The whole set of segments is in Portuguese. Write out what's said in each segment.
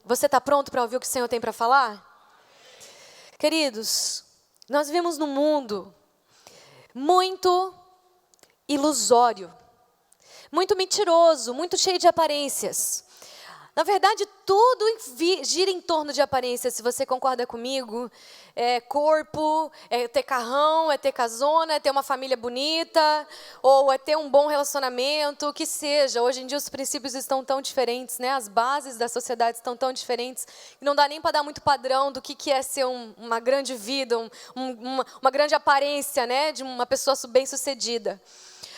Você está pronto para ouvir o que o Senhor tem para falar? Queridos, nós vivemos num mundo muito ilusório, muito mentiroso, muito cheio de aparências. Na verdade, tudo gira em torno de aparências, se você concorda comigo. É corpo, é ter carrão, é ter casona, é ter uma família bonita, ou é ter um bom relacionamento, o que seja. Hoje em dia os princípios estão tão diferentes, né? As bases da sociedade estão tão diferentes, que não dá nem para dar muito padrão do que é ser uma grande vida, uma grande aparência, né? De uma pessoa bem-sucedida.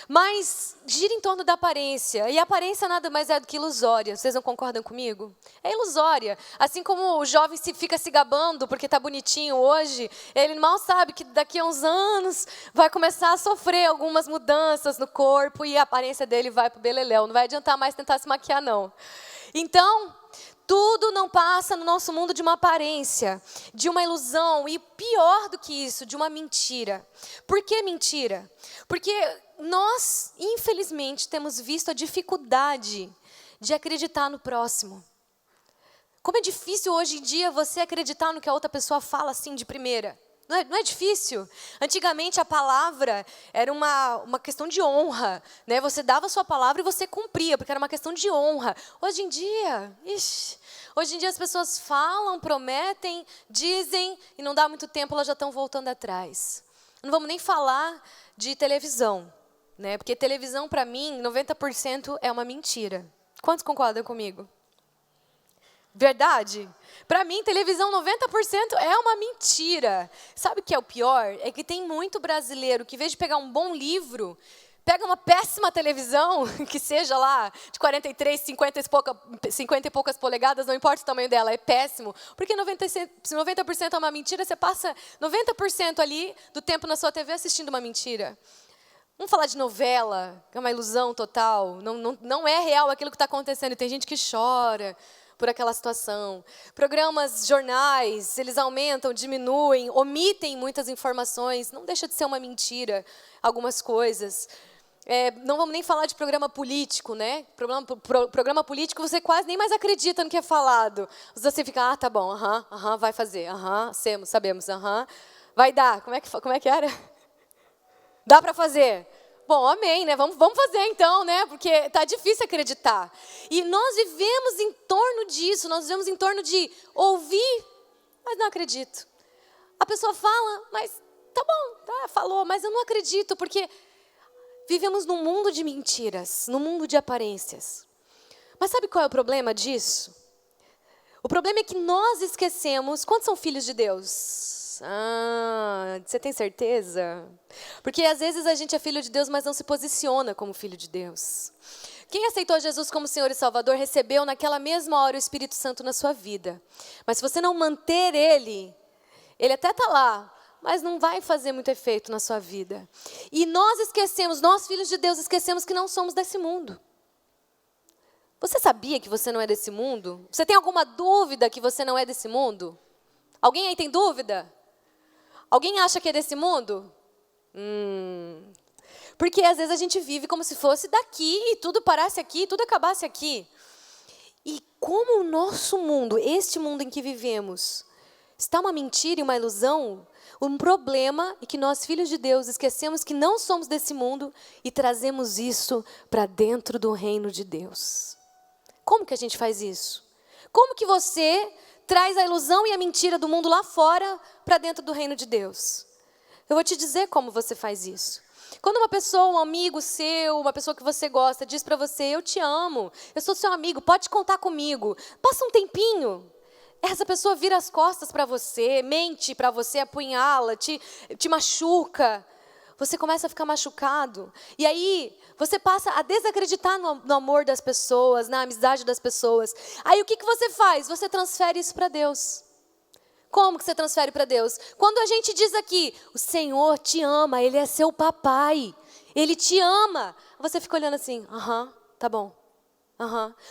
Mas gira em torno da aparência, e a aparência nada mais é do que ilusória. Vocês não concordam comigo? É ilusória. Assim como o jovem fica se gabando porque está bonitinho hoje, ele mal sabe que daqui a uns anos vai começar a sofrer algumas mudanças no corpo e a aparência dele vai para o beleléu. Não vai adiantar mais tentar se maquiar, não. Então, tudo não passa no nosso mundo de uma aparência, de uma ilusão, e pior do que isso, de uma mentira. Por que mentira? Porque nós, infelizmente, temos visto a dificuldade de acreditar no próximo. Como é difícil hoje em dia você acreditar no que a outra pessoa fala assim de primeira. Não é difícil. Antigamente a palavra era uma questão de honra, né? Você dava a sua palavra e você cumpria, porque era uma questão de honra. Hoje em dia, hoje em dia as pessoas falam, prometem, dizem, e não dá muito tempo, elas já estão voltando atrás. Não vamos nem falar de televisão, né? Porque televisão, para mim, 90% é uma mentira. Quantos concordam comigo? Verdade? Para mim, televisão 90% é uma mentira. Sabe o que é o pior? É que tem muito brasileiro que, em vez de pegar um bom livro, pega uma péssima televisão, que seja lá de 43, 50 e poucas polegadas, não importa o tamanho dela, é péssimo. Porque 90% é uma mentira, você passa 90% ali do tempo na sua TV assistindo uma mentira. Vamos falar de novela, que é uma ilusão total. Não é real aquilo que está acontecendo. Tem gente que chora por aquela situação. Programas, jornais, eles aumentam, diminuem, omitem muitas informações. Não deixa de ser uma mentira algumas coisas. Não vamos nem falar de programa político, né? Programa político, você quase nem mais acredita no que é falado. Você fica, tá bom, vai fazer, sabemos, vai dar. Como é que era? Dá para fazer. Bom, amém, né? Vamos fazer então, né? Porque tá difícil acreditar. E nós vivemos em torno disso, nós vivemos em torno de ouvir, mas não acredito. A pessoa fala, mas tá bom, falou, mas eu não acredito, porque vivemos num mundo de mentiras, num mundo de aparências. Mas sabe qual é o problema disso? O problema é que nós esquecemos. Quantos são filhos de Deus? Você tem certeza? Porque às vezes a gente é filho de Deus, mas não se posiciona como filho de Deus. Quem aceitou Jesus como Senhor e Salvador, recebeu naquela mesma hora o Espírito Santo na sua vida. Mas se você não manter Ele até está lá, mas não vai fazer muito efeito na sua vida. E nós esquecemos, nós filhos de Deus, esquecemos que não somos desse mundo. Você sabia que você não é desse mundo? Você tem alguma dúvida que você não é desse mundo? Alguém aí tem dúvida? Alguém acha que é desse mundo? Porque às vezes a gente vive como se fosse daqui, e tudo parasse aqui, tudo acabasse aqui. E como o nosso mundo, este mundo em que vivemos, está uma mentira e uma ilusão, um problema é que nós, filhos de Deus, esquecemos que não somos desse mundo e trazemos isso para dentro do reino de Deus. Como que a gente faz isso? Como que você traz a ilusão e a mentira do mundo lá fora para dentro do reino de Deus? Eu vou te dizer como você faz isso. Quando uma pessoa, um amigo seu, uma pessoa que você gosta, diz para você, eu te amo, eu sou seu amigo, pode contar comigo. Passa um tempinho, essa pessoa vira as costas para você, mente para você, apunhala, te machuca. Você começa a ficar machucado. E aí, você passa a desacreditar no amor das pessoas, na amizade das pessoas. Aí, o que você faz? Você transfere isso para Deus. Como que você transfere para Deus? Quando a gente diz aqui, o Senhor te ama, Ele é seu papai. Ele te ama. Você fica olhando assim, tá bom.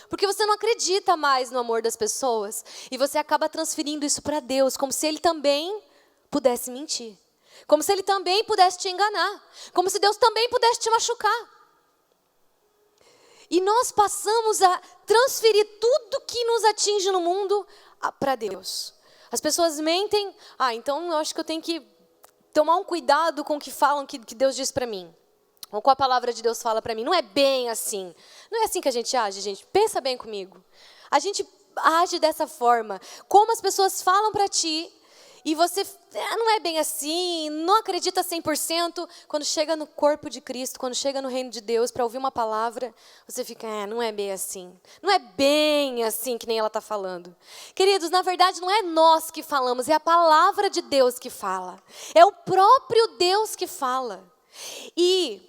Porque você não acredita mais no amor das pessoas. E você acaba transferindo isso para Deus, como se Ele também pudesse mentir. Como se Ele também pudesse te enganar. Como se Deus também pudesse te machucar. E nós passamos a transferir tudo que nos atinge no mundo para Deus. As pessoas mentem, então eu acho que eu tenho que tomar um cuidado com o que falam que Deus diz para mim. Ou com a palavra de Deus fala para mim. Não é bem assim. Não é assim que a gente age, gente. Pensa bem comigo. A gente age dessa forma. Como as pessoas falam para ti, e você não é bem assim, não acredita 100%, quando chega no corpo de Cristo, quando chega no reino de Deus para ouvir uma palavra, você fica, não é bem assim. Não é bem assim que nem ela está falando. Queridos, na verdade não é nós que falamos, é a palavra de Deus que fala. É o próprio Deus que fala. E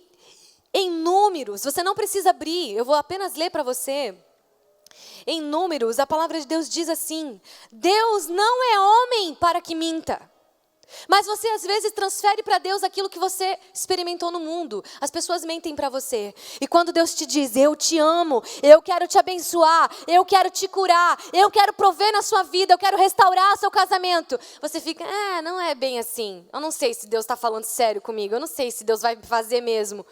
em Números, você não precisa abrir, eu vou apenas ler para você. Em Números, a palavra de Deus diz assim: Deus não é homem para que minta. Mas você às vezes transfere para Deus aquilo que você experimentou no mundo. As pessoas mentem para você. E quando Deus te diz, eu te amo, eu quero te abençoar, eu quero te curar, eu quero prover na sua vida, eu quero restaurar seu casamento. Você fica, não é bem assim. Eu não sei se Deus está falando sério comigo, eu não sei se Deus vai fazer mesmo.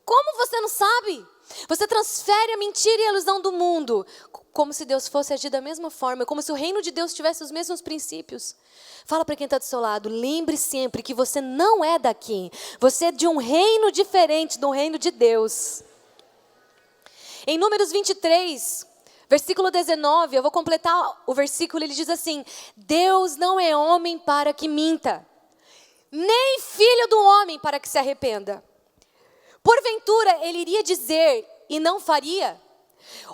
Como você não sabe? Você transfere a mentira e a ilusão do mundo, como se Deus fosse agir da mesma forma, como se o reino de Deus tivesse os mesmos princípios. Fala para quem está do seu lado, lembre sempre que você não é daqui. Você é de um reino diferente do reino de Deus. Em Números 23, versículo 19, eu vou completar o versículo, ele diz assim: Deus não é homem para que minta, nem filho do homem para que se arrependa. Porventura, ele iria dizer e não faria?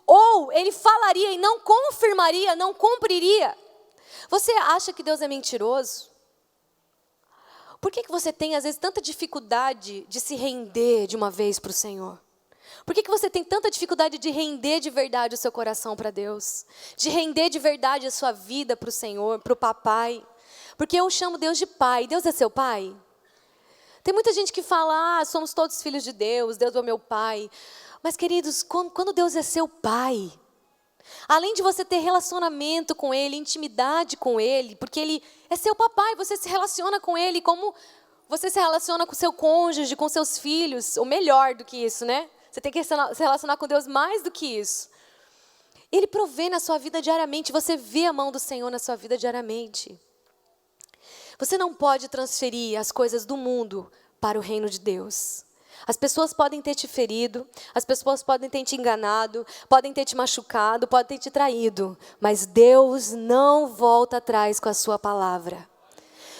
Ou ele falaria e não confirmaria, não cumpriria? Você acha que Deus é mentiroso? Por que você tem, às vezes, tanta dificuldade de se render de uma vez para o Senhor? Por que você tem tanta dificuldade de render de verdade o seu coração para Deus? De render de verdade a sua vida para o Senhor, para o papai? Porque eu chamo Deus de pai. Deus é seu pai? Tem muita gente que fala, somos todos filhos de Deus, Deus é o meu pai. Mas, queridos, quando Deus é seu pai, além de você ter relacionamento com Ele, intimidade com Ele, porque Ele é seu papai, você se relaciona com Ele como você se relaciona com seu cônjuge, com seus filhos, ou melhor do que isso, né? Você tem que se relacionar com Deus mais do que isso. Ele provê na sua vida diariamente, você vê a mão do Senhor na sua vida diariamente. Você não pode transferir as coisas do mundo para o reino de Deus. As pessoas podem ter te ferido, as pessoas podem ter te enganado, podem ter te machucado, podem ter te traído, mas Deus não volta atrás com a sua palavra.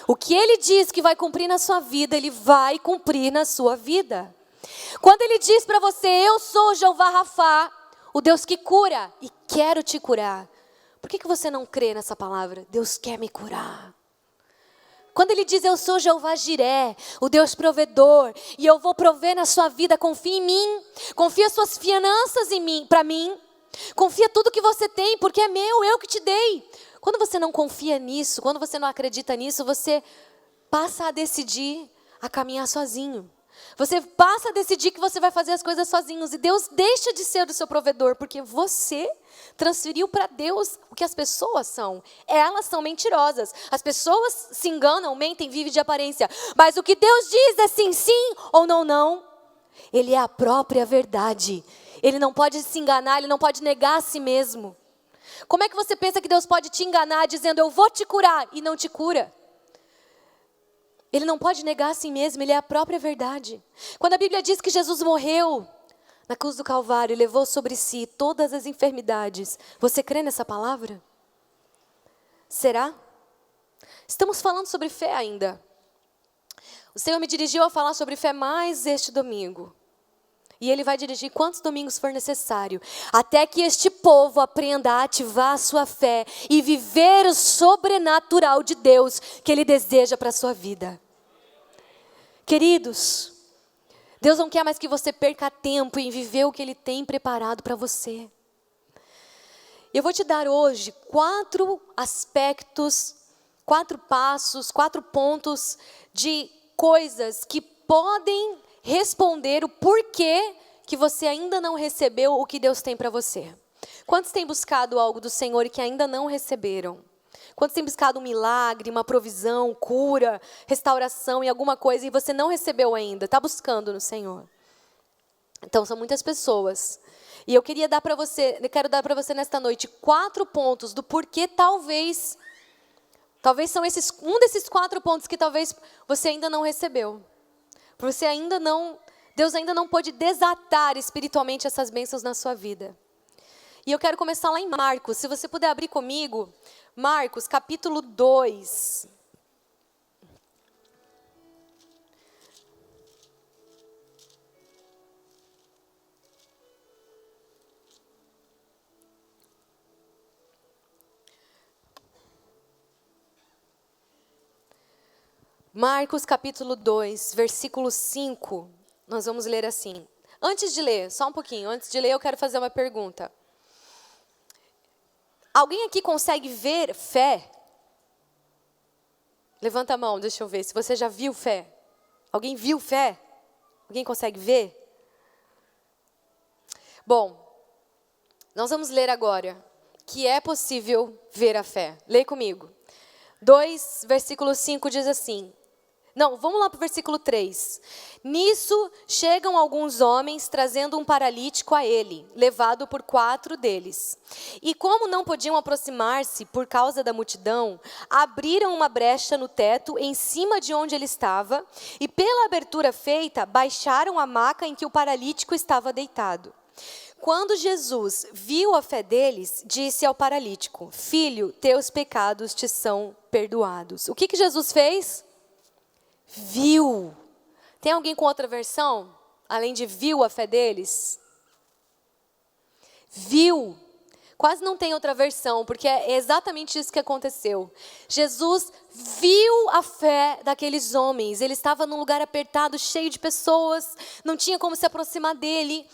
O que Ele diz que vai cumprir na sua vida, Ele vai cumprir na sua vida. Quando Ele diz para você, eu sou Jeová Rafá, o Deus que cura e quero te curar. Por que você não crê nessa palavra? Deus quer me curar. Quando Ele diz, eu sou Jeová Jiré, o Deus provedor, e eu vou prover na sua vida, confia em mim, confia suas finanças em mim, para mim, confia tudo que você tem, porque é meu, eu que te dei. Quando você não confia nisso, quando você não acredita nisso, você passa a decidir a caminhar sozinho. Você passa a decidir que você vai fazer as coisas sozinhos, e Deus deixa de ser o seu provedor, porque você transferiu para Deus o que as pessoas são. Elas são mentirosas. As pessoas se enganam, mentem, vivem de aparência. Mas o que Deus diz é sim, sim ou não, não. Ele é a própria verdade. Ele não pode se enganar, Ele não pode negar a si mesmo. Como é que você pensa que Deus pode te enganar dizendo, eu vou te curar, e não te cura? Ele não pode negar a si mesmo, Ele é a própria verdade. Quando a Bíblia diz que Jesus morreu na cruz do Calvário, levou sobre si todas as enfermidades, você crê nessa palavra? Será? Estamos falando sobre fé ainda. O Senhor me dirigiu a falar sobre fé mais este domingo. E Ele vai dirigir quantos domingos for necessário, até que este povo aprenda a ativar a sua fé e viver o sobrenatural de Deus que Ele deseja para a sua vida. Queridos, Deus não quer mais que você perca tempo em viver o que Ele tem preparado para você. Eu vou te dar hoje 4 aspectos, 4 passos, 4 pontos de coisas que podem responder o porquê que você ainda não recebeu o que Deus tem para você. Quantos têm buscado algo do Senhor e que ainda não receberam? Quantos têm buscado um milagre, uma provisão, cura, restauração em alguma coisa e você não recebeu ainda? Está buscando no Senhor. Então, são muitas pessoas. E eu quero dar para você nesta noite 4 pontos do porquê talvez são um desses 4 pontos que talvez você ainda não recebeu. Deus ainda não pôde desatar espiritualmente essas bênçãos na sua vida. E eu quero começar lá em Marcos. Se você puder abrir comigo, Marcos, capítulo 2. Marcos, capítulo 2, versículo 5. Nós vamos ler assim. Antes de ler, só um pouquinho. Antes de ler, eu quero fazer uma pergunta. Alguém aqui consegue ver fé? Levanta a mão, deixa eu ver. Se você já viu fé. Alguém viu fé? Alguém consegue ver? Bom, nós vamos ler agora que é possível ver a fé. Lê comigo. 2, versículo 5 diz assim. Não, vamos lá para o versículo 3. Nisso chegam alguns homens trazendo um paralítico a ele, levado por 4 deles. E como não podiam aproximar-se por causa da multidão, abriram uma brecha no teto em cima de onde ele estava, e pela abertura feita, baixaram a maca em que o paralítico estava deitado. Quando Jesus viu a fé deles, disse ao paralítico: Filho, teus pecados te são perdoados. O que Jesus fez? Viu. Tem alguém com outra versão? Além de viu a fé deles? Viu. Quase não tem outra versão, porque é exatamente isso que aconteceu. Jesus viu a fé daqueles homens. Ele estava num lugar apertado, cheio de pessoas, não tinha como se aproximar dele.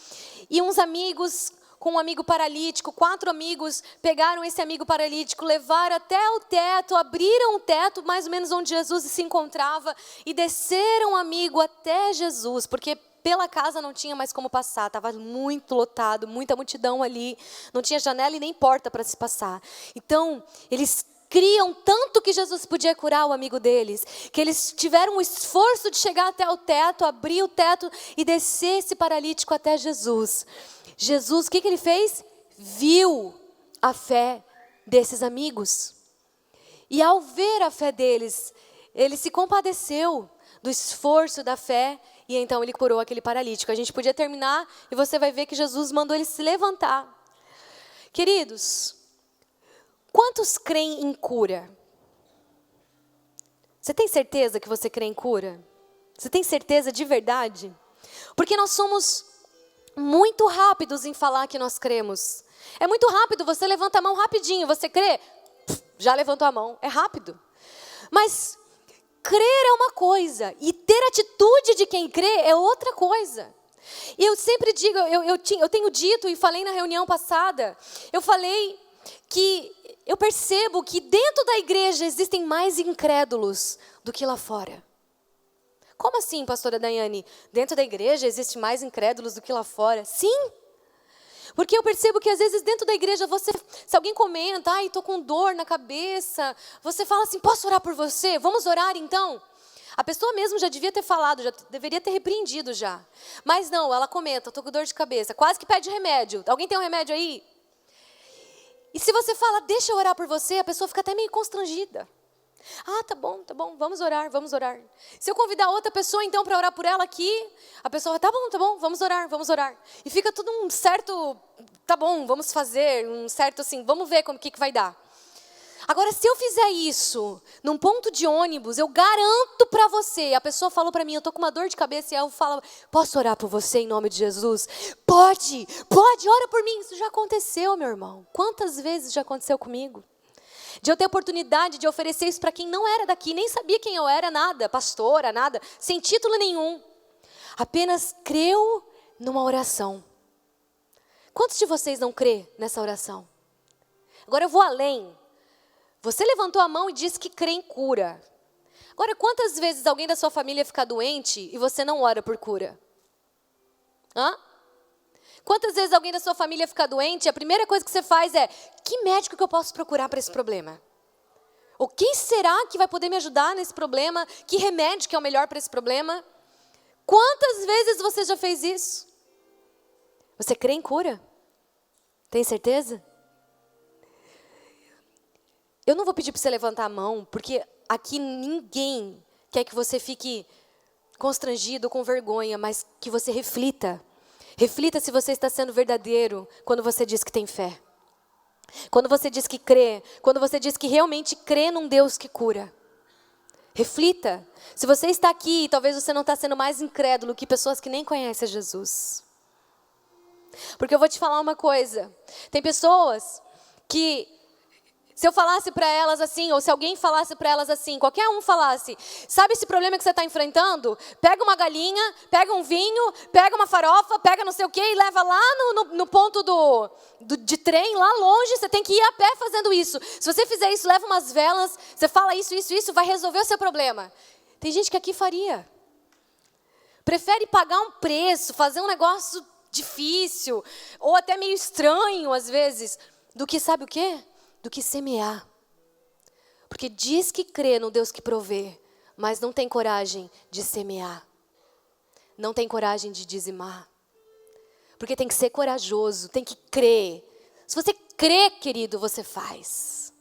E uns amigos, com um amigo paralítico, 4 amigos, pegaram esse amigo paralítico, levaram até o teto, abriram o teto, mais ou menos onde Jesus se encontrava, e desceram o amigo até Jesus, porque pela casa não tinha mais como passar, estava muito lotado, muita multidão ali, não tinha janela e nem porta para se passar. Então, eles criam tanto que Jesus podia curar o amigo deles, que eles tiveram o esforço de chegar até o teto, abrir o teto e descer esse paralítico até Jesus. Jesus, o que ele fez? Viu a fé desses amigos. E ao ver a fé deles, ele se compadeceu do esforço da fé e então ele curou aquele paralítico. A gente podia terminar e você vai ver que Jesus mandou ele se levantar. Queridos, quantos creem em cura? Você tem certeza que você crê em cura? Você tem certeza de verdade? Porque nós somos muito rápidos em falar que nós cremos. É muito rápido, você levanta a mão rapidinho, você crê? Já levantou a mão, é rápido. Mas crer é uma coisa, e ter atitude de quem crê é outra coisa. E eu sempre digo, eu tenho dito e falei na reunião passada, eu falei que eu percebo que dentro da igreja existem mais incrédulos do que lá fora. Como assim, pastora Daiane? Dentro da igreja existe mais incrédulos do que lá fora? Sim. Porque eu percebo que às vezes dentro da igreja, se alguém comenta, ai, estou com dor na cabeça, você fala assim, posso orar por você? Vamos orar então? A pessoa mesmo já devia ter falado, já deveria ter repreendido já. Mas não, ela comenta, estou com dor de cabeça, quase que pede remédio. Alguém tem um remédio aí? E se você fala, deixa eu orar por você, a pessoa fica até meio constrangida. Ah, tá bom, vamos orar. Se eu convidar outra pessoa, então, para orar por ela aqui, a pessoa vai, tá bom, vamos orar. E fica tudo um certo, tá bom, vamos fazer, um certo assim, vamos ver como que vai dar. Agora, se eu fizer isso num ponto de ônibus, eu garanto para você, a pessoa falou para mim, eu tô com uma dor de cabeça, e eu falo, posso orar por você em nome de Jesus? Pode, ora por mim. Isso já aconteceu, meu irmão. Quantas vezes já aconteceu comigo? De eu ter oportunidade de oferecer isso para quem não era daqui, nem sabia quem eu era, nada, pastora, nada, sem título nenhum. Apenas creu numa oração. Quantos de vocês não crê nessa oração? Agora eu vou além. Você levantou a mão e disse que crê em cura. Agora, quantas vezes alguém da sua família fica doente e você não ora por cura? Hã? Quantas vezes alguém da sua família fica doente e a primeira coisa que você faz é, que médico que eu posso procurar para esse problema? Ou quem será que vai poder me ajudar nesse problema? Que remédio que é o melhor para esse problema? Quantas vezes você já fez isso? Você crê em cura? Tem certeza? Eu não vou pedir para você levantar a mão, porque aqui ninguém quer que você fique constrangido, com vergonha, mas que você reflita. Reflita se você está sendo verdadeiro quando você diz que tem fé. Quando você diz que crê, quando você diz que realmente crê num Deus que cura. Reflita. Se você está aqui, talvez você não está sendo mais incrédulo que pessoas que nem conhecem Jesus. Porque eu vou te falar uma coisa. Tem pessoas que, se eu falasse para elas assim, ou se alguém falasse para elas assim, qualquer um falasse, sabe esse problema que você está enfrentando? Pega uma galinha, pega um vinho, pega uma farofa, pega não sei o quê e leva lá no ponto de trem, lá longe, você tem que ir a pé fazendo isso. Se você fizer isso, leva umas velas, você fala isso, vai resolver o seu problema. Tem gente que aqui faria. Prefere pagar um preço, fazer um negócio difícil, ou até meio estranho às vezes, do que sabe o quê? Do que semear. Porque diz que crê no Deus que provê, mas não tem coragem de semear. Não tem coragem de dizimar. Porque tem que ser corajoso, tem que crer. Se você crê, querido, você faz.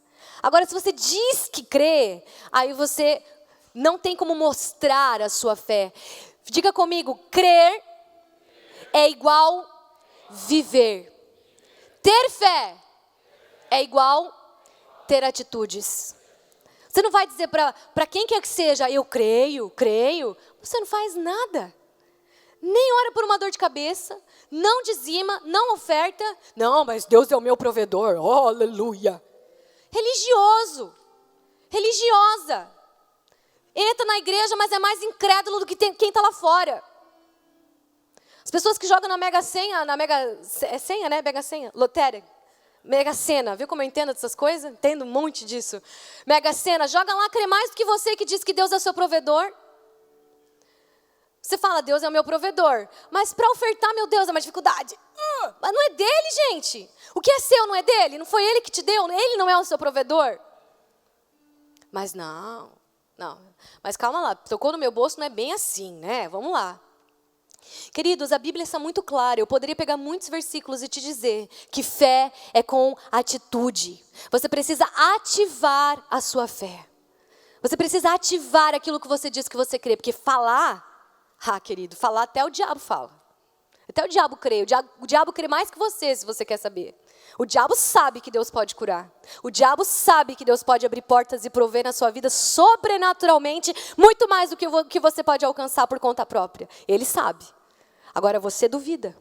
Agora, se você diz que crê, aí você não tem como mostrar a sua fé. Diga comigo, crer é igual viver. Ter fé é igual ter atitudes. Você não vai dizer para quem quer que seja, eu creio. Você não faz nada. Nem ora por uma dor de cabeça, não dizima, não oferta. Não, mas Deus é o meu provedor, oh, aleluia. Religioso, religiosa. Entra na igreja, mas é mais incrédulo do que quem está lá fora. As pessoas que jogam na Mega Sena, é senha, né? Mega Senha, lotéria. Mega Sena, viu como eu entendo dessas coisas? Entendo um monte disso. Mega Sena, joga lá, crê mais do que você que diz que Deus é seu provedor. Você fala, Deus é o meu provedor. Mas para ofertar, meu Deus, é uma dificuldade. Mas não é dele, gente. O que é seu não é dele? Não foi ele que te deu? Ele não é o seu provedor? Mas não. Mas calma lá, tocou no meu bolso, não é bem assim, né? Vamos lá. Queridos, a Bíblia está muito clara. Eu poderia pegar muitos versículos e te dizer que fé é com atitude. Você precisa ativar a sua fé. Você precisa ativar aquilo que você diz que você crê. Porque falar, querido, falar até o diabo fala. Até o diabo crê. O diabo crê mais que você, se você quer saber. O diabo sabe que Deus pode curar. O diabo sabe que Deus pode abrir portas e prover na sua vida sobrenaturalmente, muito mais do que você pode alcançar por conta própria. Ele sabe. Agora você duvida.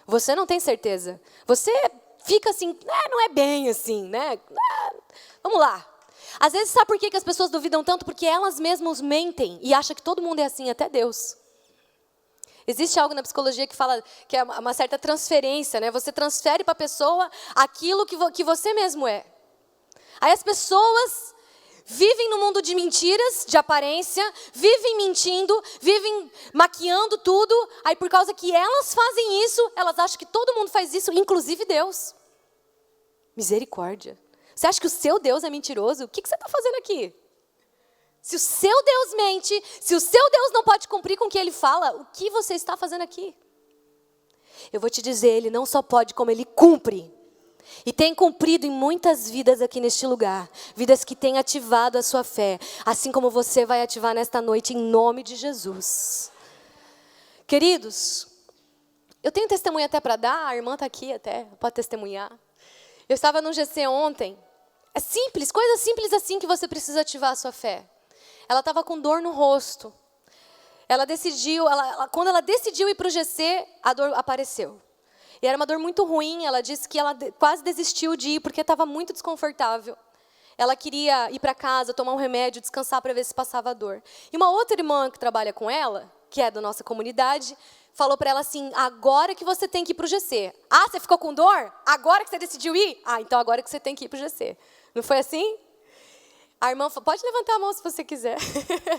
Você não tem certeza. Você fica assim, não é bem assim, né? Vamos lá. Às vezes, sabe por que as pessoas duvidam tanto? Porque elas mesmas mentem e acham que todo mundo é assim, até Deus. Existe algo na psicologia que fala que é uma certa transferência, né? Você transfere para a pessoa aquilo que você mesmo é. Aí as pessoas vivem no mundo de mentiras, de aparência, vivem mentindo, vivem maquiando tudo. Aí por causa que elas fazem isso, elas acham que todo mundo faz isso, inclusive Deus. Misericórdia. Você acha que o seu Deus é mentiroso? O que você está fazendo aqui? Se o seu Deus mente, se o seu Deus não pode cumprir com o que ele fala, o que você está fazendo aqui? Eu vou te dizer, ele não só pode, como ele cumpre. E tem cumprido em muitas vidas aqui neste lugar. Vidas que têm ativado a sua fé. Assim como você vai ativar nesta noite, em nome de Jesus. Queridos, eu tenho testemunho até para dar, a irmã está aqui até, pode testemunhar. Eu estava no GC ontem. É simples, coisa simples assim que você precisa ativar a sua fé. Ela estava com dor no rosto. Ela decidiu, quando ela decidiu ir para o GC, a dor apareceu. E era uma dor muito ruim, ela disse que ela quase desistiu de ir, porque estava muito desconfortável. Ela queria ir para casa, tomar um remédio, descansar para ver se passava a dor. E uma outra irmã que trabalha com ela, que é da nossa comunidade, falou para ela assim, agora que você tem que ir para o GC. Ah, você ficou com dor? Agora que você decidiu ir? Ah, então agora que você tem que ir para o GC. Não foi assim? A irmã falou, pode levantar a mão se você quiser.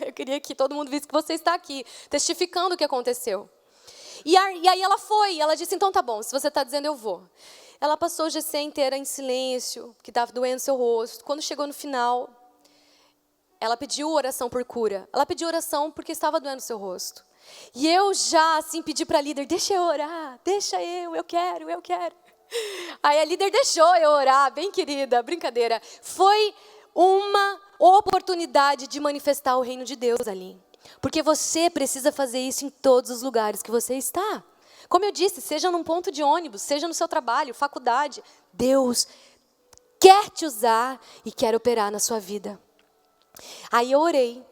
Eu queria que todo mundo visse que você está aqui, testificando o que aconteceu. E aí ela foi, ela disse, então tá bom, se você está dizendo, eu vou. Ela passou o GC inteira em silêncio, que estava doendo seu rosto. Quando chegou no final, ela pediu oração por cura. Ela pediu oração porque estava doendo seu rosto. E eu já, assim, pedi para a líder, deixa eu orar, deixa eu quero. Aí a líder deixou eu orar, bem querida, brincadeira. Foi uma oportunidade de manifestar o reino de Deus ali. Porque você precisa fazer isso em todos os lugares que você está. Como eu disse, seja num ponto de ônibus, seja no seu trabalho, faculdade. Deus quer te usar e quer operar na sua vida. Aí eu orei,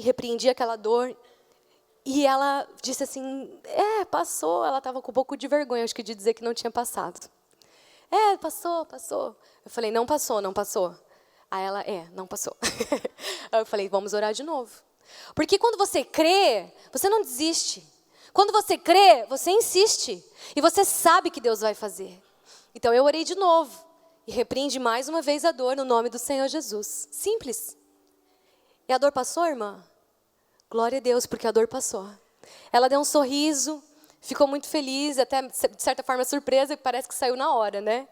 repreendi aquela dor. E ela disse assim, passou. Ela estava com um pouco de vergonha, acho que de dizer que não tinha passado. Passou. Eu falei, não passou. Aí ela, não passou. Aí eu falei, vamos orar de novo. Porque quando você crê, você não desiste. Quando você crê, você insiste. E você sabe que Deus vai fazer. Então eu orei de novo. E repreendi mais uma vez a dor no nome do Senhor Jesus. Simples. E a dor passou, irmã? Glória a Deus, porque a dor passou. Ela deu um sorriso, ficou muito feliz, até de certa forma surpresa, que parece que saiu na hora, né?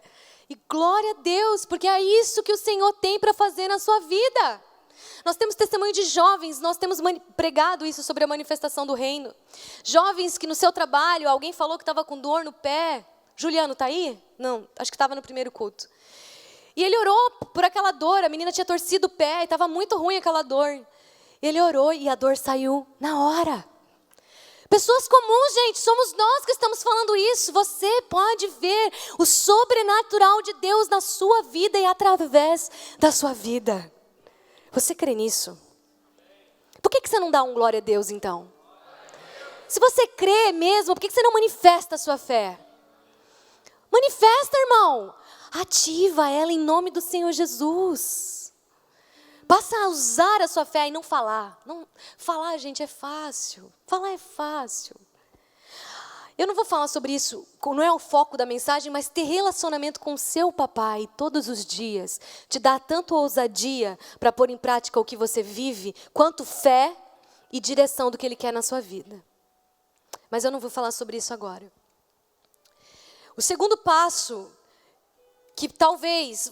E glória a Deus, porque é isso que o Senhor tem para fazer na sua vida. Nós temos testemunho de jovens, nós temos pregado isso sobre a manifestação do reino. Jovens que no seu trabalho, alguém falou que estava com dor no pé. Juliano, tá aí? Não, acho que estava no primeiro culto. E ele orou por aquela dor, a menina tinha torcido o pé, e estava muito ruim aquela dor. Ele orou e a dor saiu na hora. Pessoas comuns, gente, somos nós que estamos falando isso. Você pode ver o sobrenatural de Deus na sua vida e através da sua vida. Você crê nisso? Por que você não dá um glória a Deus, então? Se você crê mesmo, por que você não manifesta a sua fé? Manifesta, irmão. Ativa ela em nome do Senhor Jesus. Passa a usar a sua fé e não falar. Falar, gente, é fácil. Falar é fácil. Eu não vou falar sobre isso, não é o foco da mensagem, mas ter relacionamento com o seu papai todos os dias te dá tanto ousadia para pôr em prática o que você vive, quanto fé e direção do que Ele quer na sua vida. Mas eu não vou falar sobre isso agora. O segundo passo, que talvez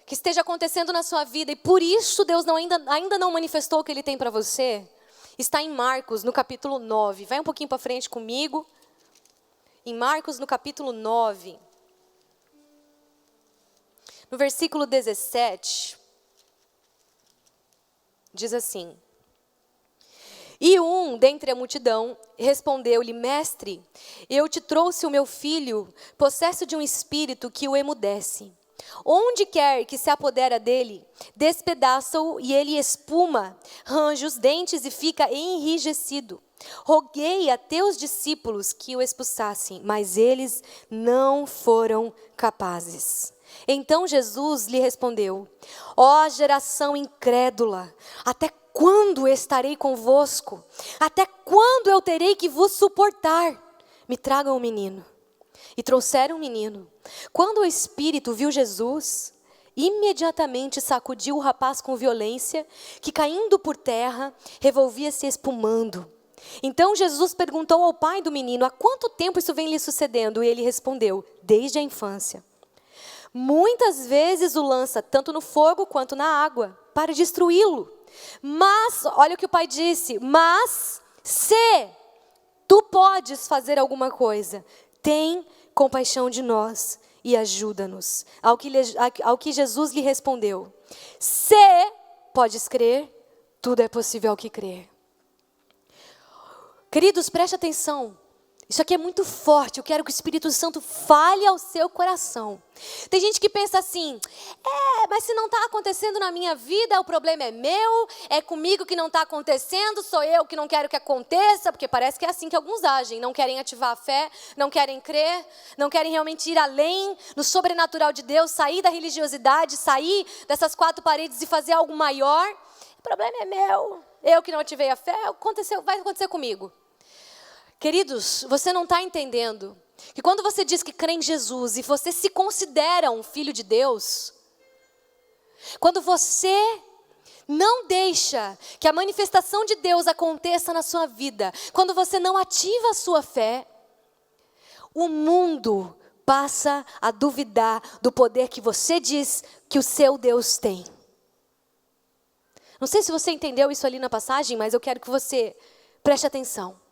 que esteja acontecendo na sua vida, e por isso Deus ainda não manifestou o que Ele tem para você, está em Marcos, no capítulo 9. Vai um pouquinho para frente comigo. Em Marcos, no capítulo 9, no versículo 17, diz assim: E um dentre a multidão respondeu-lhe: Mestre, eu te trouxe o meu filho, possesso de um espírito que o emudece. Onde quer que se apodera dele, despedaça-o e ele espuma, range os dentes e fica enrijecido. Roguei a teus discípulos que o expulsassem, mas eles não foram capazes. Então Jesus lhe respondeu: Ó geração incrédula, até quando estarei convosco? Até quando eu terei que vos suportar? Me tragam um menino. E trouxeram um menino. Quando o espírito viu Jesus, imediatamente sacudiu o rapaz com violência, que caindo por terra, revolvia-se espumando. Então Jesus perguntou ao pai do menino: há quanto tempo isso vem lhe sucedendo? E ele respondeu: desde a infância. Muitas vezes o lança tanto no fogo quanto na água, para destruí-lo. Mas, olha o que o pai disse: mas se tu podes fazer alguma coisa, tem compaixão de nós e ajuda-nos. Ao que Jesus lhe respondeu: se podes crer, tudo é possível ao que crer. Queridos, preste atenção. Isso aqui é muito forte. Eu quero que o Espírito Santo fale ao seu coração. Tem gente que pensa assim: mas se não está acontecendo na minha vida, o problema é meu, é comigo que não está acontecendo, sou eu que não quero que aconteça, porque parece que é assim que alguns agem. Não querem ativar a fé, não querem crer, não querem realmente ir além no sobrenatural de Deus, sair da religiosidade, sair dessas quatro paredes e fazer algo maior. O problema é meu, eu que não ativei a fé, vai acontecer comigo. Queridos, você não está entendendo que quando você diz que crê em Jesus e você se considera um filho de Deus, quando você não deixa que a manifestação de Deus aconteça na sua vida, quando você não ativa a sua fé, o mundo passa a duvidar do poder que você diz que o seu Deus tem. Não sei se você entendeu isso ali na passagem, mas eu quero que você preste atenção.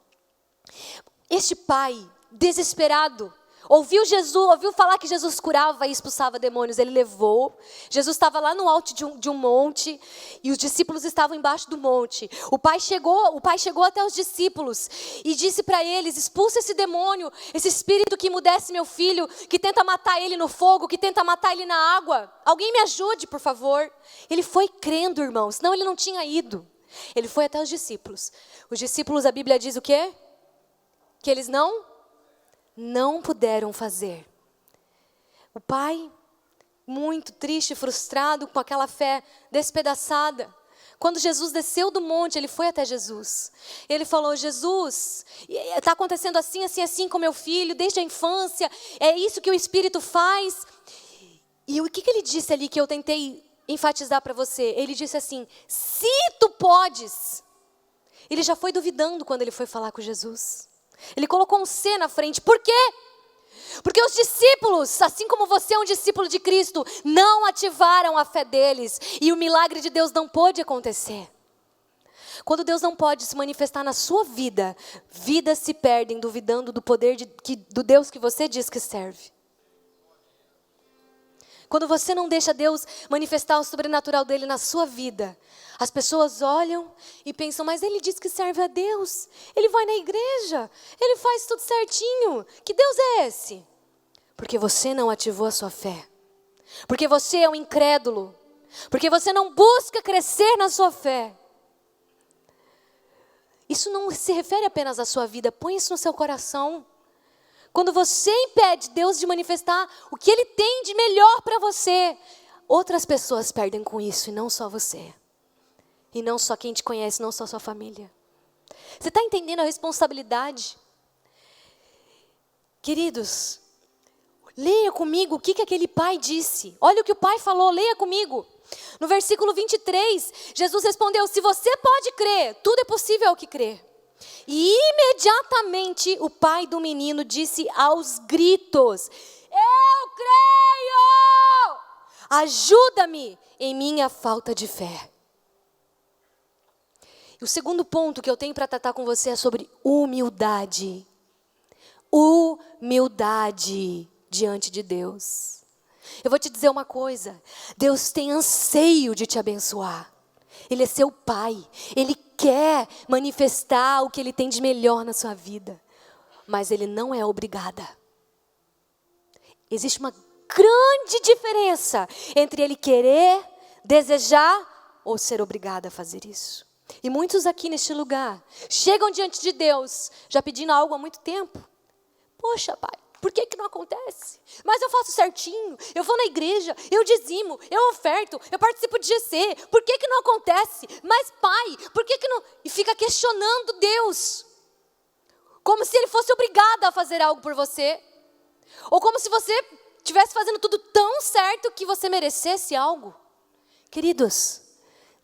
Este pai, desesperado, ouviu falar que Jesus curava e expulsava demônios, ele levou. Jesus estava lá no alto de um monte e os discípulos estavam embaixo do monte. O pai chegou até os discípulos e disse para eles: expulsa esse demônio, esse espírito que emudece meu filho, que tenta matar ele no fogo, que tenta matar ele na água. Alguém me ajude, por favor. Ele foi crendo, irmãos, senão ele não tinha ido. Ele foi até os discípulos. Os discípulos, a Bíblia diz o quê? Que eles não puderam fazer. O pai, muito triste, frustrado, com aquela fé despedaçada. Quando Jesus desceu do monte, ele foi até Jesus. Ele falou: Jesus, está acontecendo assim, assim, assim com meu filho, desde a infância. É isso que o Espírito faz. E o que ele disse ali que eu tentei enfatizar para você? Ele disse assim: se tu podes. Ele já foi duvidando quando ele foi falar com Jesus. Ele colocou um C na frente. Por quê? Porque os discípulos, assim como você é um discípulo de Cristo, não ativaram a fé deles. E o milagre de Deus não pôde acontecer. Quando Deus não pode se manifestar na sua vida, vidas se perdem duvidando do poder do Deus que você diz que serve. Quando você não deixa Deus manifestar o sobrenatural dele na sua vida, as pessoas olham e pensam: mas ele diz que serve a Deus, ele vai na igreja, ele faz tudo certinho, que Deus é esse? Porque você não ativou a sua fé, porque você é um incrédulo, porque você não busca crescer na sua fé. Isso não se refere apenas à sua vida, põe isso no seu coração. Quando você impede Deus de manifestar o que Ele tem de melhor para você, outras pessoas perdem com isso, e não só você. E não só quem te conhece, não só sua família. Você está entendendo a responsabilidade? Queridos, leia comigo o que aquele pai disse. Olha o que o pai falou, leia comigo. No versículo 23, Jesus respondeu: se você pode crer, tudo é possível ao que crê. E imediatamente o pai do menino disse aos gritos: eu creio! Ajuda-me em minha falta de fé. E o segundo ponto que eu tenho para tratar com você é sobre humildade. Humildade diante de Deus. Eu vou te dizer uma coisa: Deus tem anseio de te abençoar. Ele é seu pai, Ele quer manifestar o que Ele tem de melhor na sua vida, mas Ele não é obrigada. Existe uma grande diferença entre Ele querer, desejar ou ser obrigado a fazer isso. E muitos aqui neste lugar chegam diante de Deus já pedindo algo há muito tempo. Poxa, pai, por que não acontece? Mas eu faço certinho, eu vou na igreja, eu dizimo, eu oferto, eu participo de GC. Por que não acontece? Mas pai, por que não... E fica questionando Deus. Como se Ele fosse obrigado a fazer algo por você. Ou como se você estivesse fazendo tudo tão certo que você merecesse algo. Queridos,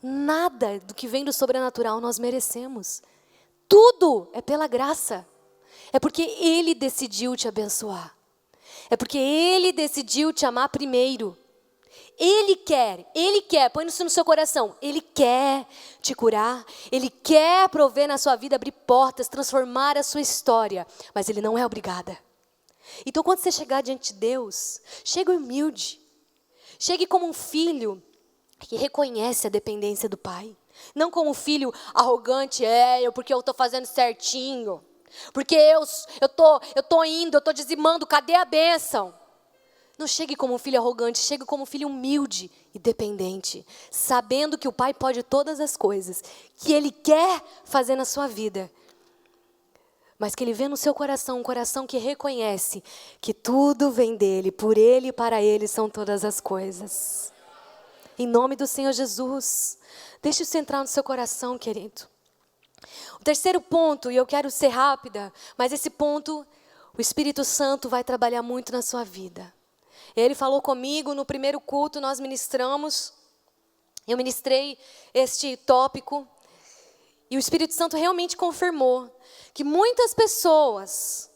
nada do que vem do sobrenatural nós merecemos. Tudo é pela graça. É porque Ele decidiu te abençoar. É porque Ele decidiu te amar primeiro. Ele quer, põe isso no seu coração. Ele quer te curar. Ele quer prover na sua vida, abrir portas, transformar a sua história. Mas Ele não é obrigado. Então quando você chegar diante de Deus, chegue humilde. Chegue como um filho que reconhece a dependência do pai. Não como um filho arrogante, porque eu estou fazendo certinho. Porque eu tô indo, eu tô dizimando, cadê a bênção? Não chegue como um filho arrogante, chegue como um filho humilde e dependente, sabendo que o pai pode todas as coisas, que Ele quer fazer na sua vida, mas que Ele vê no seu coração, um coração que reconhece que tudo vem dEle, por Ele e para Ele são todas as coisas. Em nome do Senhor Jesus, deixe isso entrar no seu coração, querido. O terceiro ponto, e eu quero ser rápida, mas esse ponto, o Espírito Santo vai trabalhar muito na sua vida. Ele falou comigo no primeiro culto, nós ministramos, eu ministrei este tópico, e o Espírito Santo realmente confirmou que muitas pessoas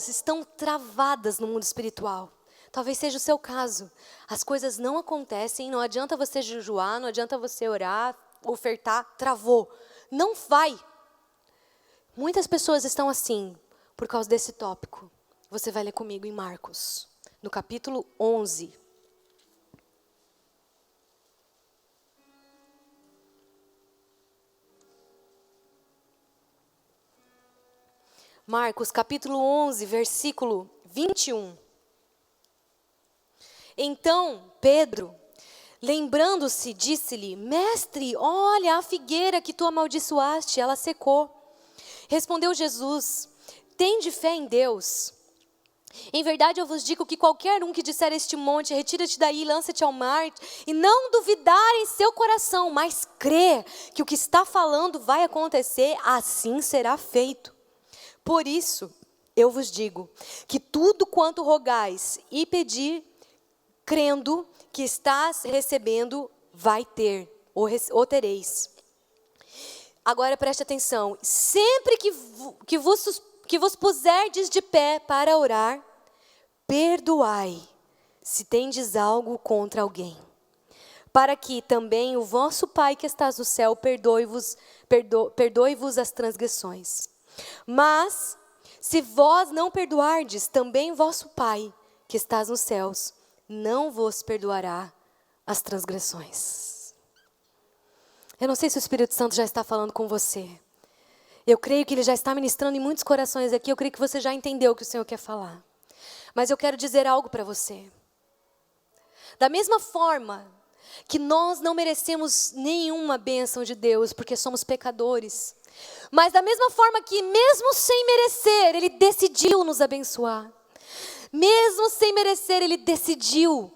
estão travadas no mundo espiritual. Talvez seja o seu caso. As coisas não acontecem, não adianta você jejuar, não adianta você orar, ofertar, travou. Não vai. Muitas pessoas estão assim, por causa desse tópico. Você vai ler comigo em Marcos, no capítulo 11. Marcos, capítulo 11, versículo 21. Então, Pedro, lembrando-se, disse-lhe: Mestre, olha a figueira que tu amaldiçoaste, ela secou. Respondeu Jesus: Tende fé em Deus. Em verdade eu vos digo que qualquer um que disser a este monte, retira-te daí, lança-te ao mar, e não duvidar em seu coração, mas crê que o que está falando vai acontecer, assim será feito. Por isso, eu vos digo, que tudo quanto rogais e pedir, crendo que estás recebendo, vai ter, ou tereis. Agora preste atenção, sempre que vos puserdes de pé para orar, perdoai, se tendes algo contra alguém, para que também o vosso Pai que estás no céu perdoe-vos as transgressões. Mas, se vós não perdoardes, também vosso Pai, que estás nos céus, não vos perdoará as transgressões. Eu não sei se o Espírito Santo já está falando com você. Eu creio que Ele já está ministrando em muitos corações aqui. Eu creio que você já entendeu o que o Senhor quer falar. Mas eu quero dizer algo para você. Da mesma forma que nós não merecemos nenhuma bênção de Deus, porque somos pecadores, mas da mesma forma que mesmo sem merecer, Ele decidiu nos abençoar. Mesmo sem merecer, Ele decidiu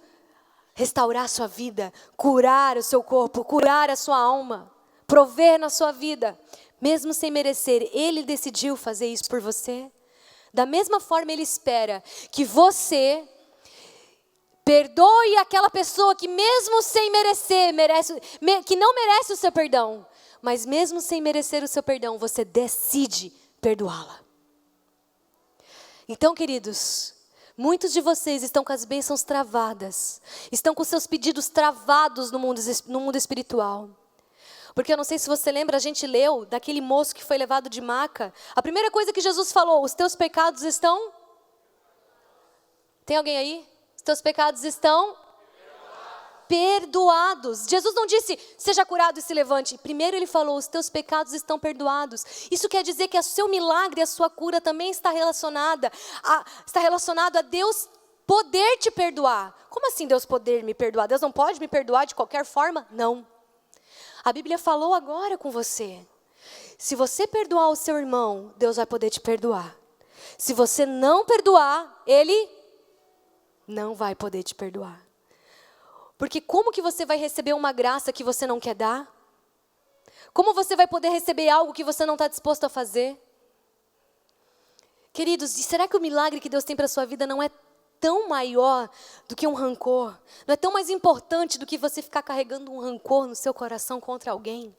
restaurar a sua vida, curar o seu corpo, curar a sua alma, prover na sua vida. Mesmo sem merecer, Ele decidiu fazer isso por você. Da mesma forma, Ele espera que você perdoe aquela pessoa que mesmo sem merecer, que não merece o seu perdão. Mas mesmo sem merecer o seu perdão, você decide perdoá-la. Então, queridos, muitos de vocês estão com as bênçãos travadas. Estão com seus pedidos travados no mundo espiritual. Porque eu não sei se você lembra, a gente leu daquele moço que foi levado de maca. A primeira coisa que Jesus falou: os teus pecados estão... Tem alguém aí? Os teus pecados estão... perdoados. Jesus não disse, seja curado e se levante. Primeiro Ele falou, os teus pecados estão perdoados. Isso quer dizer que o seu milagre, a sua cura também está relacionado a Deus poder te perdoar. Como assim Deus poder me perdoar? Deus não pode me perdoar de qualquer forma? Não. A Bíblia falou agora com você. Se você perdoar o seu irmão, Deus vai poder te perdoar. Se você não perdoar, Ele não vai poder te perdoar. Porque como que você vai receber uma graça que você não quer dar? Como você vai poder receber algo que você não está disposto a fazer? Queridos, e será que o milagre que Deus tem para a sua vida não é tão maior do que um rancor? Não é tão mais importante do que você ficar carregando um rancor no seu coração contra alguém?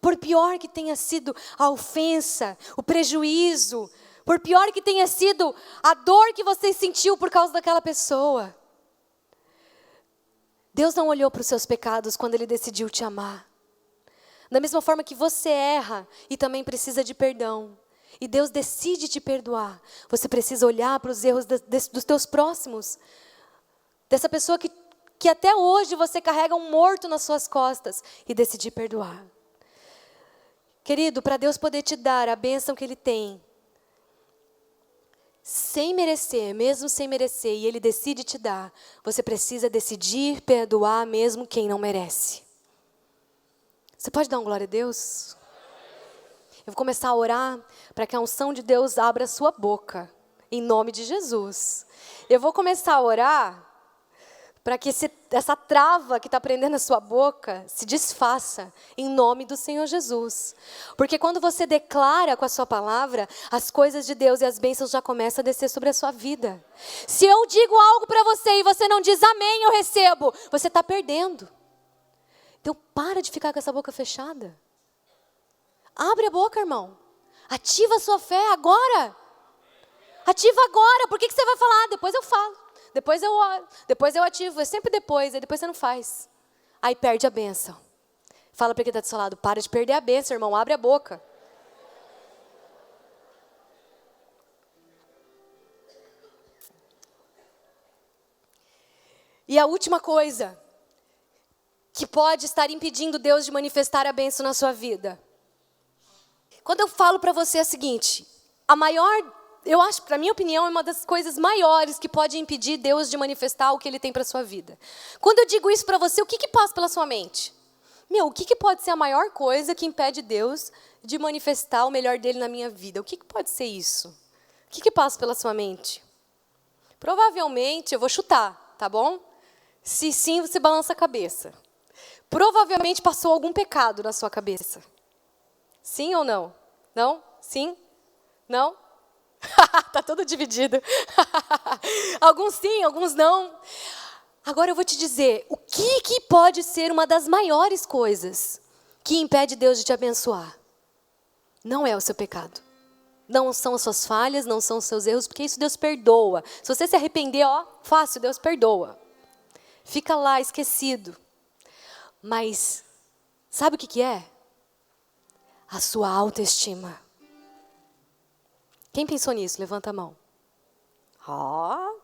Por pior que tenha sido a ofensa, o prejuízo, por pior que tenha sido a dor que você sentiu por causa daquela pessoa, Deus não olhou para os seus pecados quando Ele decidiu te amar. Da mesma forma que você erra e também precisa de perdão, e Deus decide te perdoar, você precisa olhar para os erros dos teus próximos, dessa pessoa que até hoje você carrega um morto nas suas costas, e decidir perdoar. Querido, para Deus poder te dar a bênção que Ele tem, sem merecer, mesmo sem merecer, e Ele decide te dar, você precisa decidir perdoar mesmo quem não merece. Você pode dar um glória a Deus? Eu vou começar a orar para que a unção de Deus abra a sua boca, em nome de Jesus. Eu vou começar a orar para que essa trava que está prendendo a sua boca se desfaça, em nome do Senhor Jesus. Porque quando você declara com a sua palavra, as coisas de Deus e as bênçãos já começam a descer sobre a sua vida. Se eu digo algo para você e você não diz amém, eu recebo, você está perdendo. Então para de ficar com essa boca fechada. Abre a boca, irmão. Ativa a sua fé agora. Ativa agora. Por que você vai falar? Depois eu falo. Depois eu oro, depois eu ativo, é sempre depois, aí depois você não faz. Aí perde a bênção. Fala para quem está do seu lado, para de perder a bênção, irmão, abre a boca. E a última coisa que pode estar impedindo Deus de manifestar a bênção na sua vida. Quando eu falo para você o seguinte, eu acho, para minha opinião, é uma das coisas maiores que pode impedir Deus de manifestar o que Ele tem para a sua vida. Quando eu digo isso para você, o que passa pela sua mente? O que pode ser a maior coisa que impede Deus de manifestar o melhor dele na minha vida? O que pode ser isso? O que passa pela sua mente? Provavelmente, eu vou chutar, tá bom? Se sim, você balança a cabeça. Provavelmente passou algum pecado na sua cabeça. Sim ou não? Não? Sim? Não? Tá todo dividido. Alguns sim, alguns não. Agora eu vou te dizer, o que pode ser uma das maiores coisas que impede Deus de te abençoar? Não é o seu pecado. Não são as suas falhas, não são os seus erros, porque isso Deus perdoa. Se você se arrepender, fácil, Deus perdoa. Fica lá esquecido. Mas, sabe o que é? A sua autoestima. Quem pensou nisso? Levanta a mão.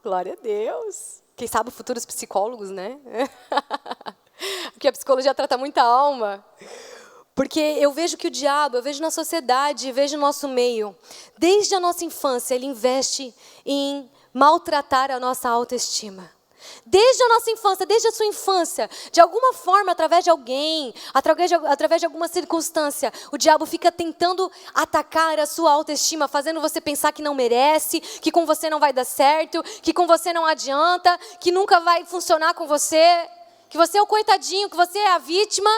Glória a Deus. Quem sabe futuros psicólogos, né? Porque a psicologia trata muita alma. Porque eu vejo que o diabo, eu vejo na sociedade, eu vejo no nosso meio, desde a nossa infância, ele investe em maltratar a nossa autoestima. Desde a nossa infância, desde a sua infância, de alguma forma, através de alguém, através de alguma circunstância, o diabo fica tentando atacar a sua autoestima, fazendo você pensar que não merece, que com você não vai dar certo, que com você não adianta, que nunca vai funcionar com você, que você é o coitadinho, que você é a vítima,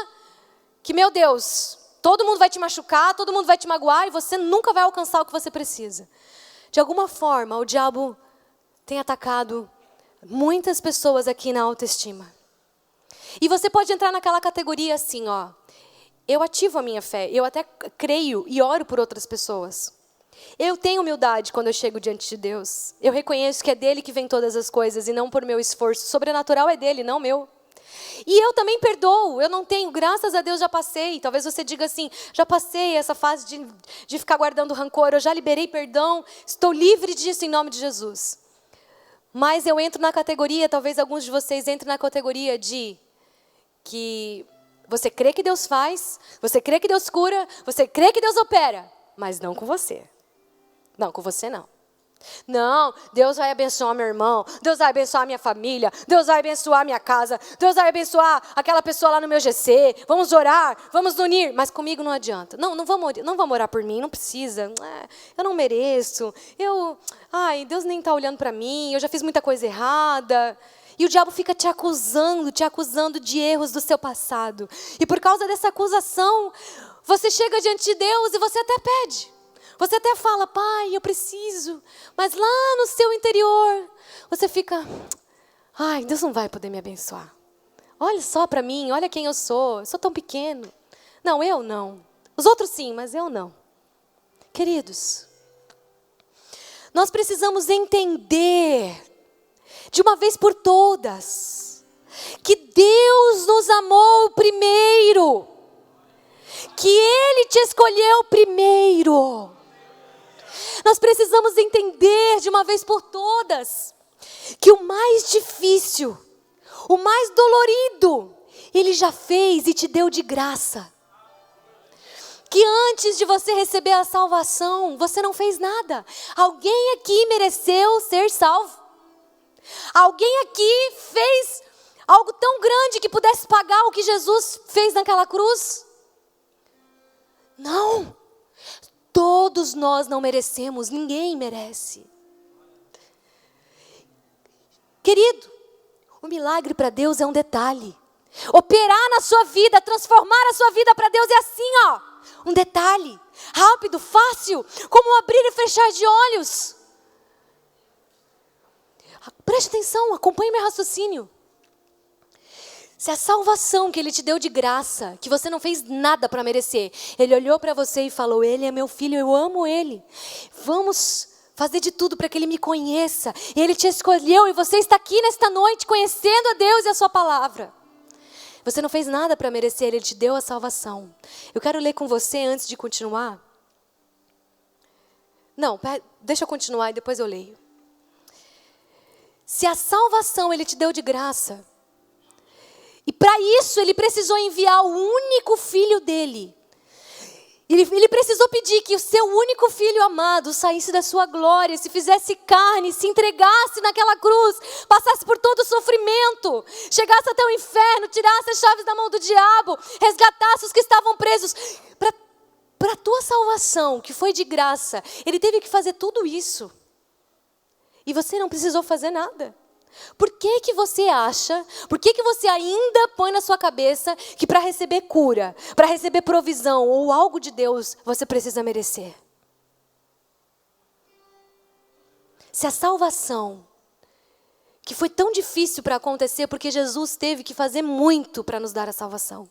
que, meu Deus, todo mundo vai te machucar, todo mundo vai te magoar e você nunca vai alcançar o que você precisa. De alguma forma, o diabo tem atacado muitas pessoas aqui na autoestima. E você pode entrar naquela categoria assim, eu ativo a minha fé, eu até creio e oro por outras pessoas. Eu tenho humildade quando eu chego diante de Deus. Eu reconheço que é dele que vem todas as coisas e não por meu esforço. O sobrenatural é dele, não meu. E eu também perdoo, eu não tenho, graças a Deus já passei. Talvez você diga assim, já passei essa fase de ficar guardando rancor, eu já liberei perdão, estou livre disso em nome de Jesus. Mas eu entro na categoria, talvez alguns de vocês entrem na categoria de que você crê que Deus faz, você crê que Deus cura, você crê que Deus opera, mas não com você. Não, com você não. Não, Deus vai abençoar meu irmão, Deus vai abençoar minha família, Deus vai abençoar minha casa, Deus vai abençoar aquela pessoa lá no meu GC, vamos orar, vamos unir, mas comigo não adianta. Não vamos orar por mim, não precisa, eu não mereço, Deus nem está olhando para mim, eu já fiz muita coisa errada. E o diabo fica te acusando de erros do seu passado. E por causa dessa acusação, você chega diante de Deus e você até pede. Você até fala, Pai, eu preciso. Mas lá no seu interior, você fica, Deus não vai poder me abençoar. Olha só para mim, olha quem eu sou tão pequeno. Não, eu não. Os outros sim, mas eu não. Queridos, nós precisamos entender, de uma vez por todas, que Deus nos amou primeiro. Que Ele te escolheu primeiro. Nós precisamos entender de uma vez por todas que o mais difícil, o mais dolorido, Ele já fez e te deu de graça. Que antes de você receber a salvação, você não fez nada. Alguém aqui mereceu ser salvo. Alguém aqui fez algo tão grande que pudesse pagar o que Jesus fez naquela cruz? Não. Todos nós não merecemos, ninguém merece. Querido, o milagre para Deus é um detalhe. Operar na sua vida, transformar a sua vida para Deus é assim, um detalhe, rápido, fácil, como um abrir e fechar de olhos. Preste atenção, acompanhe meu raciocínio. Se a salvação que Ele te deu de graça, que você não fez nada para merecer, Ele olhou para você e falou, Ele é meu filho, eu amo Ele. Vamos fazer de tudo para que Ele me conheça. E Ele te escolheu e você está aqui nesta noite conhecendo a Deus e a sua palavra. Você não fez nada para merecer, Ele te deu a salvação. Eu quero ler com você antes de continuar. Não, deixa eu continuar e depois eu leio. Se a salvação Ele te deu de graça, e para isso Ele precisou enviar o único filho dEle. Ele precisou pedir que o seu único filho amado saísse da sua glória, se fizesse carne, se entregasse naquela cruz, passasse por todo o sofrimento, chegasse até o inferno, tirasse as chaves da mão do diabo, resgatasse os que estavam presos. Para a tua salvação, que foi de graça, Ele teve que fazer tudo isso. E você não precisou fazer nada. Por que você acha, por que você ainda põe na sua cabeça que para receber cura, para receber provisão ou algo de Deus, você precisa merecer? Se a salvação, que foi tão difícil para acontecer, porque Jesus teve que fazer muito para nos dar a salvação.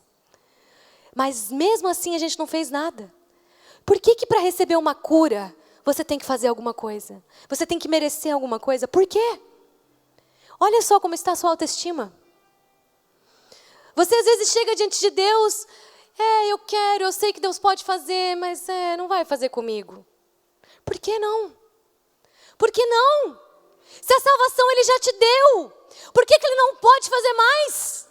Mas mesmo assim a gente não fez nada. Por que para receber uma cura, você tem que fazer alguma coisa? Você tem que merecer alguma coisa? Por quê? Olha só como está a sua autoestima. Você às vezes chega diante de Deus, eu sei que Deus pode fazer, mas não vai fazer comigo. Por que não? Por que não? Se a salvação Ele já te deu, por que Ele não pode fazer mais?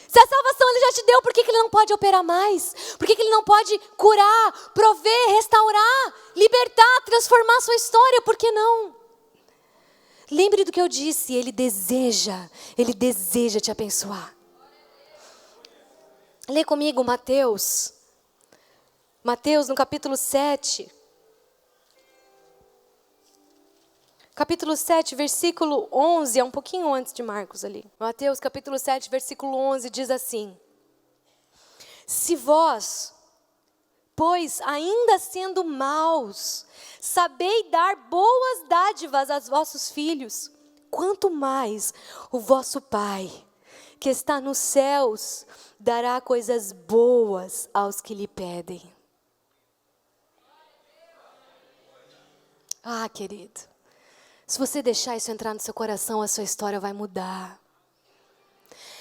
Se a salvação Ele já te deu, por que Ele não pode operar mais? Por que Ele não pode curar, prover, restaurar, libertar, transformar a sua história? Por que não? Lembre do que eu disse, Ele deseja te abençoar. Lê comigo Mateus no capítulo 7. Capítulo 7, versículo 11, é um pouquinho antes de Marcos ali. Mateus capítulo 7, versículo 11 diz assim: Se vós, pois ainda sendo maus, sabeis dar boas dádivas aos vossos filhos, quanto mais o vosso Pai, que está nos céus, dará coisas boas aos que lhe pedem. Ah, querido, se você deixar isso entrar no seu coração, a sua história vai mudar.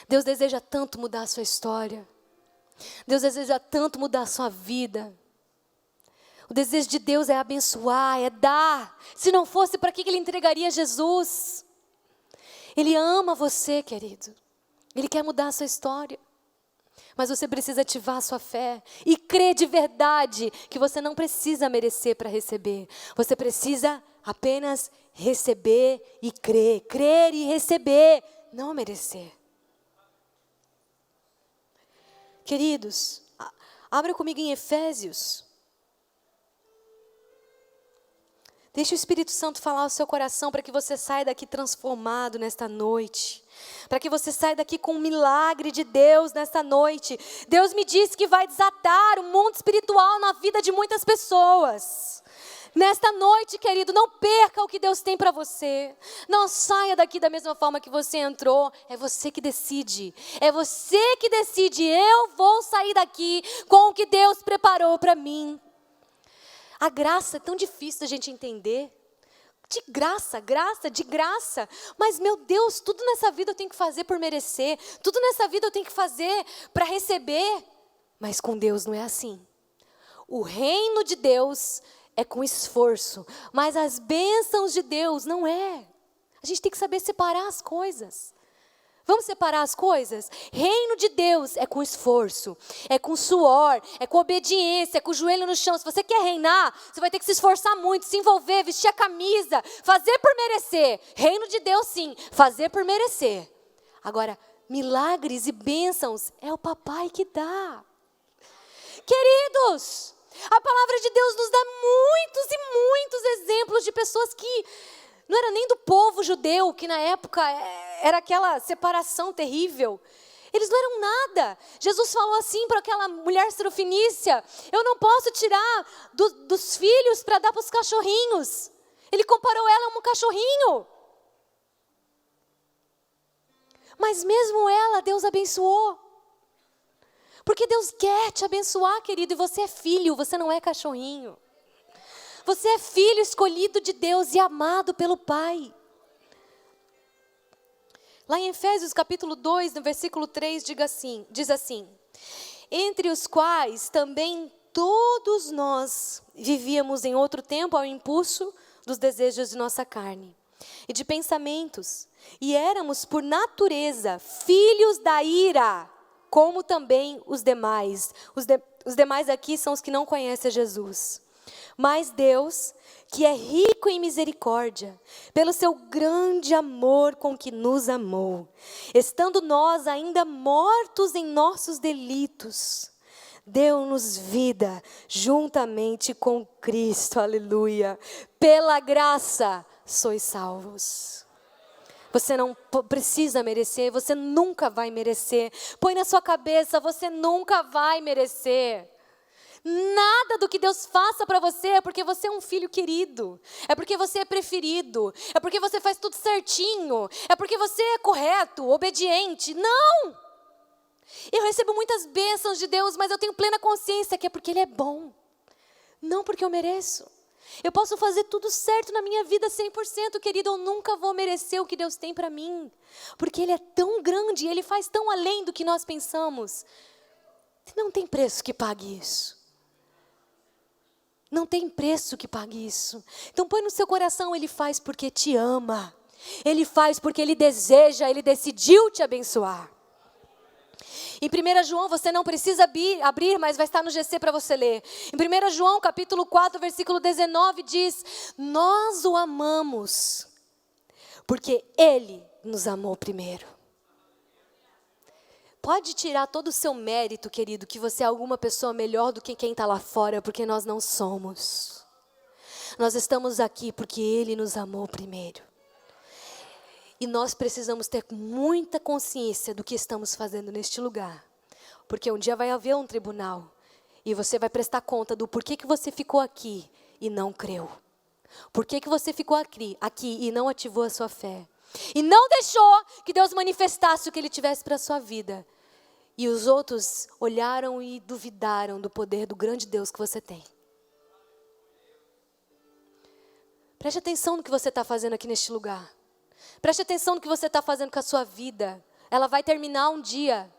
Deus deseja tanto mudar a sua história. Deus deseja tanto mudar a sua vida. O desejo de Deus é abençoar, é dar. Se não fosse, para que Ele entregaria Jesus? Ele ama você, querido. Ele quer mudar a sua história. Mas você precisa ativar a sua fé e crer de verdade que você não precisa merecer para receber. Você precisa apenas receber e crer. Crer e receber, não merecer. Queridos, abra comigo em Efésios. Deixe o Espírito Santo falar ao seu coração para que você saia daqui transformado nesta noite. Para que você saia daqui com um milagre de Deus nesta noite. Deus me disse que vai desatar o mundo espiritual na vida de muitas pessoas. Nesta noite, querido, não perca o que Deus tem para você. Não saia daqui da mesma forma que você entrou. É você que decide. É você que decide. Eu vou sair daqui com o que Deus preparou para mim. A graça é tão difícil da gente entender. De graça. Mas, meu Deus, tudo nessa vida eu tenho que fazer por merecer. Tudo nessa vida eu tenho que fazer para receber. Mas com Deus não é assim. O reino de Deus é com esforço. Mas as bênçãos de Deus não é. A gente tem que saber separar as coisas. Vamos separar as coisas? Reino de Deus é com esforço, é com suor, é com obediência, é com o joelho no chão. Se você quer reinar, você vai ter que se esforçar muito, se envolver, vestir a camisa, fazer por merecer. Reino de Deus, sim, fazer por merecer. Agora, milagres e bênçãos é o papai que dá. Queridos, a palavra de Deus nos dá muitos e muitos exemplos de pessoas que não era nem do povo judeu, que na época era aquela separação terrível. Eles não eram nada. Jesus falou assim para aquela mulher sirofenícia: eu não posso tirar dos filhos para dar para os cachorrinhos. Ele comparou ela a um cachorrinho. Mas mesmo ela, Deus abençoou. Porque Deus quer te abençoar, querido. E você é filho, você não é cachorrinho. Você é filho escolhido de Deus e amado pelo Pai. Lá em Efésios capítulo 2, no versículo 3, diz assim: entre os quais também todos nós vivíamos em outro tempo ao impulso dos desejos de nossa carne, e de pensamentos, e éramos por natureza filhos da ira, como também os demais. Os demais aqui são os que não conhecem Jesus. Mas Deus, que é rico em misericórdia, pelo seu grande amor com que nos amou, estando nós ainda mortos em nossos delitos, deu-nos vida juntamente com Cristo, aleluia. Pela graça sois salvos. Você não precisa merecer, você nunca vai merecer. Põe na sua cabeça, você nunca vai merecer. Nada do que Deus faça para você é porque você é um filho querido, é porque você é preferido, é porque você faz tudo certinho, é porque você é correto, obediente. Não! Eu recebo muitas bênçãos de Deus, mas eu tenho plena consciência que é porque Ele é bom, não porque eu mereço. Eu posso fazer tudo certo na minha vida 100%, querido, eu nunca vou merecer o que Deus tem para mim, porque Ele é tão grande, Ele faz tão além do que nós pensamos. Não tem preço que pague isso. Não tem preço que pague isso. Então põe no seu coração, Ele faz porque te ama. Ele faz porque Ele deseja, Ele decidiu te abençoar. Em 1 João, você não precisa abrir, mas vai estar no GC para você ler. Em 1 João, capítulo 4, versículo 19, diz: nós o amamos, porque Ele nos amou primeiro. Pode tirar todo o seu mérito, querido, que você é alguma pessoa melhor do que quem está lá fora, porque nós não somos. Nós estamos aqui porque Ele nos amou primeiro. E nós precisamos ter muita consciência do que estamos fazendo neste lugar. Porque um dia vai haver um tribunal. E você vai prestar conta do porquê que você ficou aqui e não creu. Por que você ficou aqui e não ativou a sua fé. E não deixou que Deus manifestasse o que Ele tivesse para a sua vida. E os outros olharam e duvidaram do poder do grande Deus que você tem. Preste atenção no que você está fazendo aqui neste lugar. Preste atenção no que você está fazendo com a sua vida. Ela vai terminar um dia.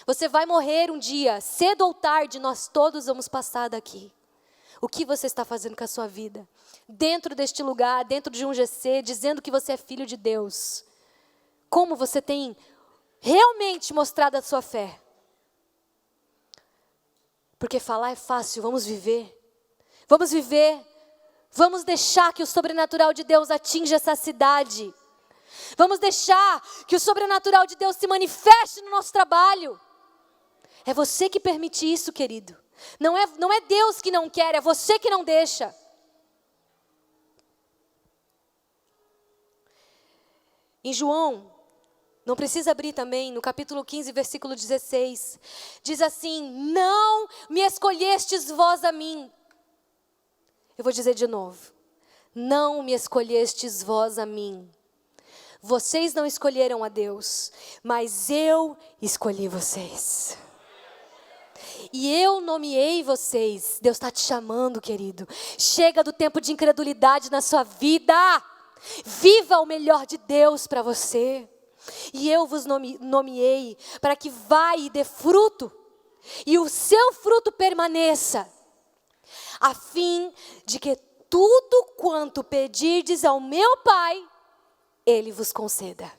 Você vai morrer um dia. Cedo ou tarde, nós todos vamos passar daqui. O que você está fazendo com a sua vida? Dentro deste lugar, dentro de um GC, dizendo que você é filho de Deus. Como você tem realmente mostrado a sua fé? Porque falar é fácil, vamos viver. Vamos viver. Vamos deixar que o sobrenatural de Deus atinja essa cidade. Vamos deixar que o sobrenatural de Deus se manifeste no nosso trabalho. É você que permite isso, querido. Não é Deus que não quer, é você que não deixa. Em João, não precisa abrir também, no capítulo 15, versículo 16. Diz assim: não me escolhestes vós a mim. Eu vou dizer de novo. Não me escolhestes vós a mim. Vocês não escolheram a Deus, mas eu escolhi vocês. E eu nomeei vocês. Deus está te chamando, querido. Chega do tempo de incredulidade na sua vida. Viva o melhor de Deus para você. E eu vos nomeei para que vá e dê fruto. E o seu fruto permaneça. A fim de que tudo quanto pedirdes ao meu Pai, Ele vos conceda.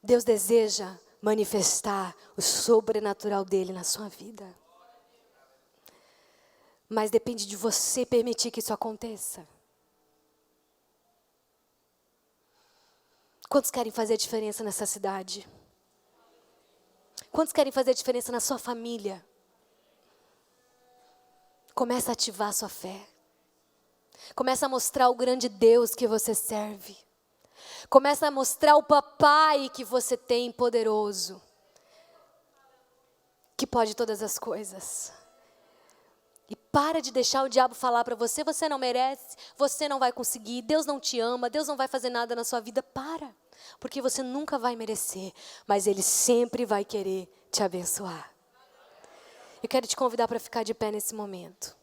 Deus deseja manifestar o sobrenatural dele na sua vida. Mas depende de você permitir que isso aconteça. Quantos querem fazer a diferença nessa cidade? Quantos querem fazer a diferença na sua família? Começa a ativar a sua fé. Começa a mostrar o grande Deus que você serve. Começa a mostrar o papai que você tem poderoso. Que pode todas as coisas. E para de deixar o diabo falar para você: você não merece, você não vai conseguir, Deus não te ama, Deus não vai fazer nada na sua vida. Para, porque você nunca vai merecer, mas Ele sempre vai querer te abençoar. Eu quero te convidar para ficar de pé nesse momento.